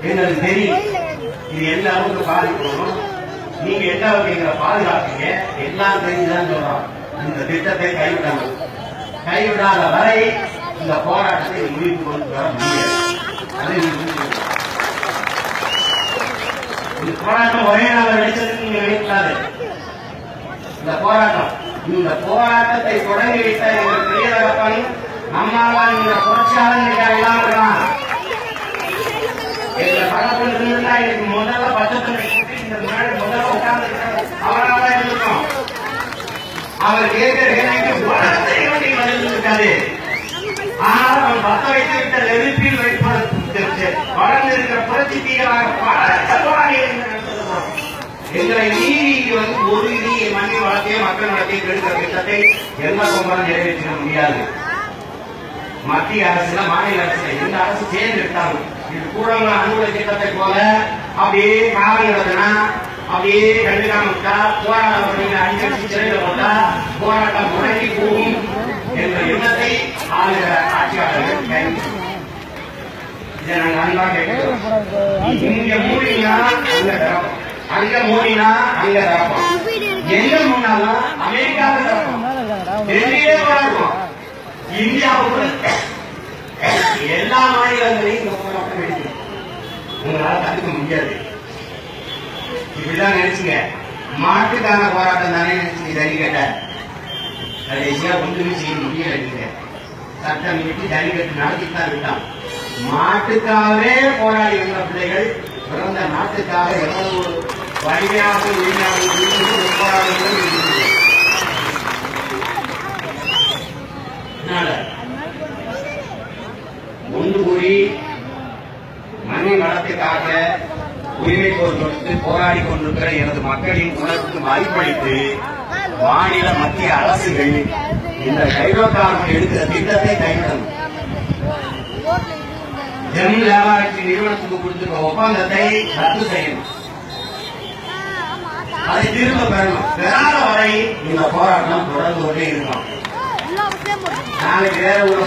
எங்களுக்கு தெரியும் இது எந்த அளவுக்கு பாதிக்கணும், நீங்க எந்த அளவுக்கு பாதுகாப்பீங்க எல்லாம் தெரிஞ்சுதான் சொல்றோம். இந்த திட்டத்தை கைவிடாத வரை இந்த போராட்டத்தை முடிவு கொண்டு வர முடியாது. இந்த போராட்டம் ஒரே நாள் நடிச்சதுக்கு நீங்க நினைக்காது. இந்த போராட்டத்தை தொடங்கி வைத்த எங்கள் பெரிய தகப்பன் நம்மால் இந்த புரட்சியாளர் எல்லாம் இருக்கான். எங்க தகப்பன் இருந்தா எனக்கு முதல்ல பட்சத்தில் இந்த முதல்ல உட்கார்ந்து அவரால் தான் இருந்திருக்கோம். அவர் கேட்கிற பதில் இருக்காது. ஆனால் அவன் பத்த வைத்துவிட்ட நெருப்பில் வளர்ந்து இருக்கிற புரட்சி தீவிரமாக எங்களை நீதி ஒரு மண்ணின் வளத்தையும் மக்கள் வளத்தையும் கெடுக்கிற திட்டத்தை எந்த கொம்பரம் நிறைவேற்ற முடியாது. மத்திய அரசுல மாநில அரசுல எந்த அரசு சேர்ந்து எடுத்தாலும் இது கூட அனுகூல திட்டத்தை போல அப்படியே காவல் நடத்தினா அப்படியே கண்டுக்காம விட்டா போராட்டம் அடிக்கடி சிறையில் போட்டா போராட்டம் முடங்கி போகும் என்ற எண்ணத்தை ஆளுகிற ஆட்சியாளர்கள் கைவிட்டு இதை நாங்கள் அன்பாக கேட்கிறோம். இங்க மூடினா அங்க தரப்போம், அங்க மூடினா அங்க தரப்போம், எங்க மூணாலும் அமெரிக்காவை தரப்போம், டெல்லியே போராடுவோம். இந்தியாவுக்கு எல்லா மாநிலங்களையும் போராட்டம் வேண்டியது உங்களால தடுக்க முடியாது. இப்படிதான் நினைச்சுங்க. மாட்டுக்கான போராட்டம் தானே நினைச்சு ஜல்லிக்கட்ட கடைசியா ஒன்றுமே செய்ய முடியல. சட்டம் விட்டு ஜல்லிக்கட்டு நடத்தித்தான் விட்டான். மாட்டுக்காகவே போராடி வந்த பிள்ளைகள் பிறந்த நாட்டுக்காக எவ்வளவு வலிமையாக போராடுகள் ஒன்று கூடி மண்ணின் வளத்துக்காக உரிமை கோர் கொடுத்து போராடி கொண்டிருக்கிற எனது மக்களின் உணர்வுக்கு மதிப்பளித்து மாநில மத்திய அரசுகள் இந்த ஹைட்ரோகார்பன் எடுக்கிற திட்டத்தை கைவிடணும். ஜெம் லேபார்டரி நிறுவனத்துக்கு கொடுத்திருக்க ஒப்பந்தத்தை ரத்து செய்யணும். அதை திரும்ப பெறணும். பெறாத வரை இந்த போராட்டம் தொடர்ந்து கொண்டே இருக்கும். நாளைக்கு வேற ஒரு